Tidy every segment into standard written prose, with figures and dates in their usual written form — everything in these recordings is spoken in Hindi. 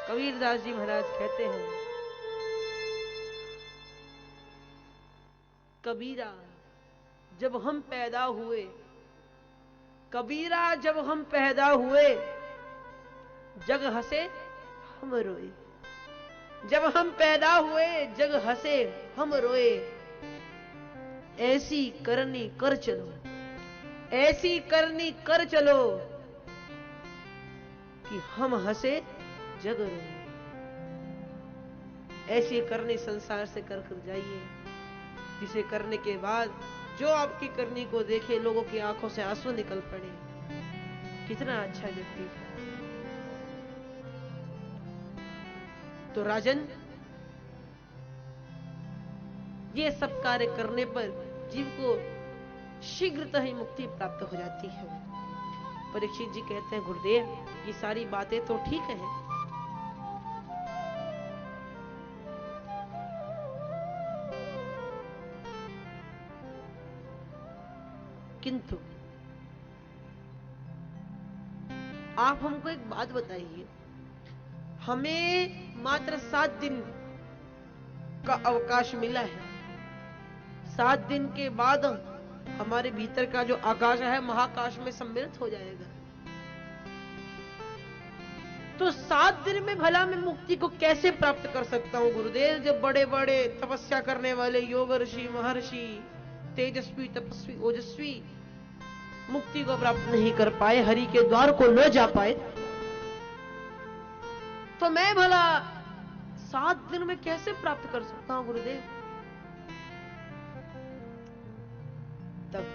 कबीरदास जी महाराज कहते हैं, कबीरा जब हम पैदा हुए, कबीरा जब हम पैदा हुए, जग हंसे हम रोए। जब हम पैदा हुए जग हंसे हम रोए, ऐसी करनी कर चलो, ऐसी करनी कर चलो कि हम हंसे जग रोए। ऐसी करनी संसार से कर कर जाइए, जिसे करने के बाद जो आपकी करनी को देखे लोगों की आंखों से आंसू निकल पड़े। कितना अच्छा व्यक्ति। तो राजन, ये सब कार्य करने पर जीव को शीघ्रतः ही मुक्ति प्राप्त हो जाती है। परीक्षित जी कहते हैं, गुरुदेव ये सारी बातें तो ठीक है, किंतु आप हमको एक बात बताइए, हमें मात्र 7 दिन का अवकाश मिला है। 7 दिन के बाद हमारे भीतर का जो आकाश है महाकाश में सम्मिलित हो जाएगा। तो 7 दिन में भला मैं मुक्ति को कैसे प्राप्त कर सकता हूं गुरुदेव? जब बड़े बड़े तपस्या करने वाले योग ऋषि, महर्षि, तेजस्वी, तपस्वी, ओजस्वी मुक्ति को प्राप्त नहीं कर पाए, हरि के द्वार को न जा पाए, तो मैं भला 7 दिन में कैसे प्राप्त कर सकता हूं गुरुदेव? तब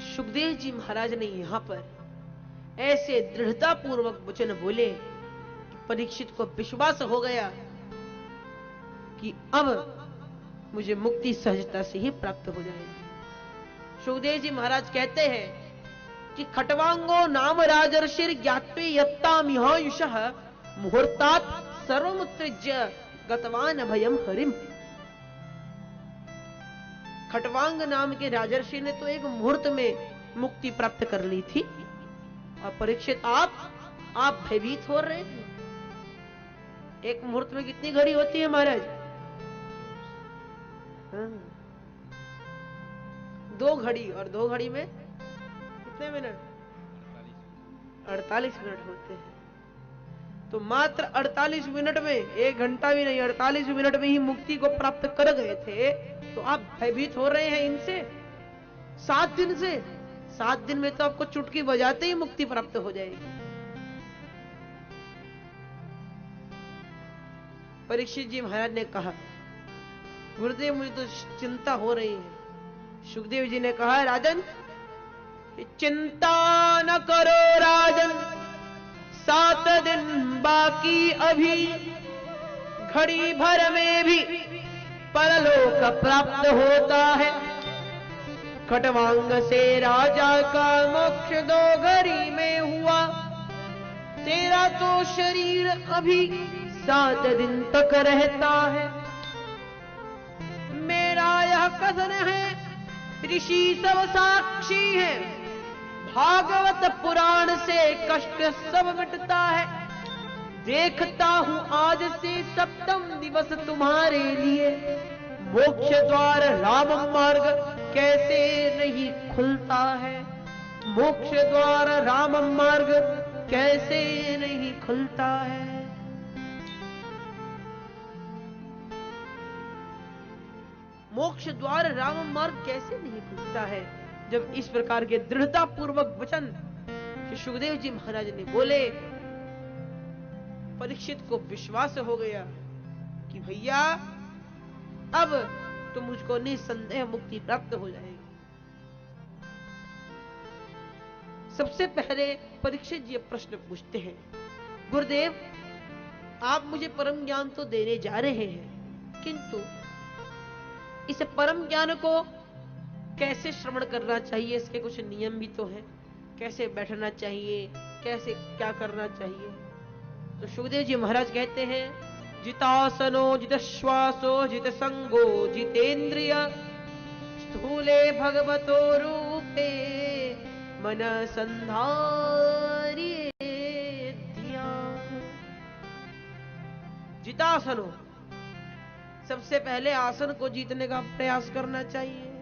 सुखदेव जी महाराज ने यहां पर ऐसे दृढ़ता पूर्वक वचन बोले कि परीक्षित को विश्वास हो गया कि अब मुझे मुक्ति सहजता से ही प्राप्त हो जाएगी। सुखदेव जी महाराज कहते हैं कि खटवांगो नाम राजर्षिर ज्ञात्वे यत्तामिहायुषः मुहूर्तात् सर्वमुत्सृज्य गतवान अभयम हरिम। खटवांग नाम के राजर्षि ने तो एक मुहूर्त में मुक्ति प्राप्त कर ली थी, और परीक्षित आप भयभीत हो रहे हैं। एक मुहूर्त में कितनी घड़ी होती है महाराज? 2 घड़ी, और 2 घड़ी में कितने मिनट? 48 मिनट होते हैं। तो मात्र 48 मिनट में, 1 घंटा भी नहीं, 48 मिनट में ही मुक्ति को प्राप्त कर गए थे। तो आप भयभीत हो रहे हैं इनसे 7 दिन से? 7 दिन में तो आपको चुटकी बजाते ही मुक्ति प्राप्त हो जाएगी। परीक्षित जी महाराज ने कहा, गुरुदेव मुझे तो चिंता हो रही है। सुखदेव जी ने कहा, राजन चिंता न करो राजन, 7 दिन बाकी अभी, घड़ी भर में भी परलोक प्राप्त होता है। खटवांग से राजा का मोक्ष 2 घड़ी में हुआ, तेरा तो शरीर अभी 7 दिन तक रहता है। मेरा यह कथन है, ऋषि सब साक्षी है, भागवत पुराण से कष्ट सब मिटता है। देखता हूं आज से 7वें दिवस तुम्हारे लिए, मोक्ष द्वार राम मार्ग कैसे नहीं खुलता है। मोक्ष द्वार राम मार्ग कैसे नहीं खुलता है। मोक्ष द्वार राम मार्ग कैसे नहीं खुलता है? जब इस प्रकार के दृढ़ता पूर्वक वचन श्री सुखदेव जी महाराज ने बोले, परीक्षित को विश्वास हो गया कि भैया अब तो मुझको निसंदेह मुक्ति प्राप्त हो जाएगी। सबसे पहले परीक्षित जी प्रश्न पूछते हैं, गुरुदेव आप मुझे परम ज्ञान तो देने जा रहे हैं, किंतु इस परम ज्ञान को कैसे श्रवण करना चाहिए? इसके कुछ नियम भी तो हैं। कैसे बैठना चाहिए, कैसे क्या करना चाहिए? तो सुखदेव जी महाराज कहते हैं, जितासनो जित श्वासो जित संगो जितेंद्रिय, स्थूले भगवतो रूपे मन संधारिए ध्यान। जितासनो, सबसे पहले आसन को जीतने का प्रयास करना चाहिए।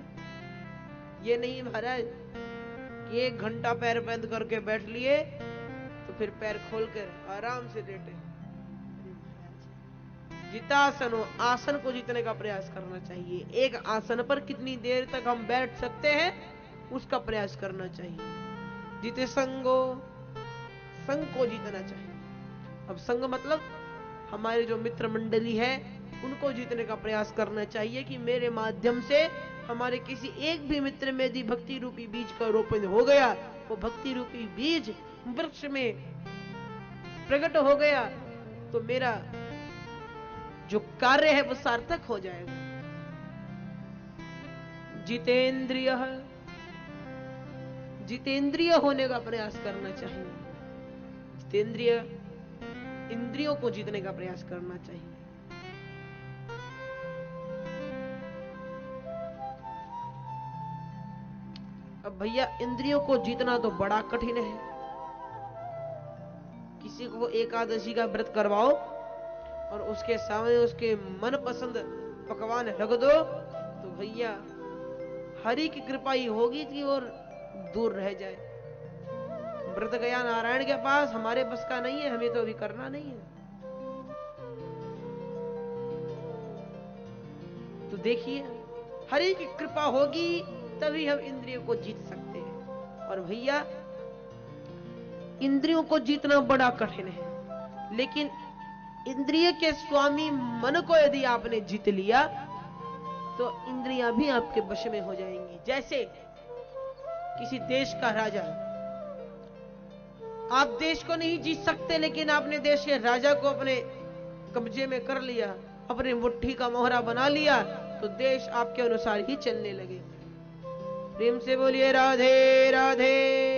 ये नहीं महाराज कि 1 घंटा पैर बंद करके बैठ लिए तो फिर पैर खोलकर आराम से लेटे। जितासनो, आसन को जीतने का प्रयास करना चाहिए। एक आसन पर कितनी देर तक हम बैठ सकते हैं उसका प्रयास करना चाहिए। जीते संगो, संग को जीतना चाहिए। अब संग मतलब हमारे जो मित्र मंडली है उनको जीतने का प्रयास करना चाहिए कि मेरे माध्यम से हमारे किसी एक भी मित्र में यदि भक्ति रूपी बीज का रोपण हो गया, वो भक्ति रूपी बीज वृक्ष में प्रकट हो गया तो मेरा जो कार्य है वो सार्थक हो जाएगा। जितेंद्रिय, जितेंद्रिय होने का प्रयास करना चाहिए। जितेंद्रिय, इंद्रियों को जीतने का प्रयास करना चाहिए। अब भैया इंद्रियों को जीतना तो बड़ा कठिन है। किसी को एकादशी का व्रत करवाओ और उसके सामने उसके मनपसंद पकवान रख दो तो भैया हरि की कृपा ही होगी कि और दूर रह जाए। व्रत गया नारायण के पास, हमारे बस का नहीं है, हमें तो अभी करना नहीं है। तो देखिए हरि की कृपा होगी तभी हम इंद्रियों को जीत सकते हैं। और भैया इंद्रियों को जीतना बड़ा कठिन है, लेकिन इंद्रिय के स्वामी मन को यदि आपने जीत लिया तो इंद्रियां भी आपके वश में हो जाएंगी। जैसे किसी देश का राजा, आप देश को नहीं जीत सकते लेकिन आपने देश के राजा को अपने कब्जे में कर लिया, अपने मुट्ठी का मोहरा बना लिया तो देश आपके अनुसार ही चलने लगे। प्रेम से बोलिए राधे राधे।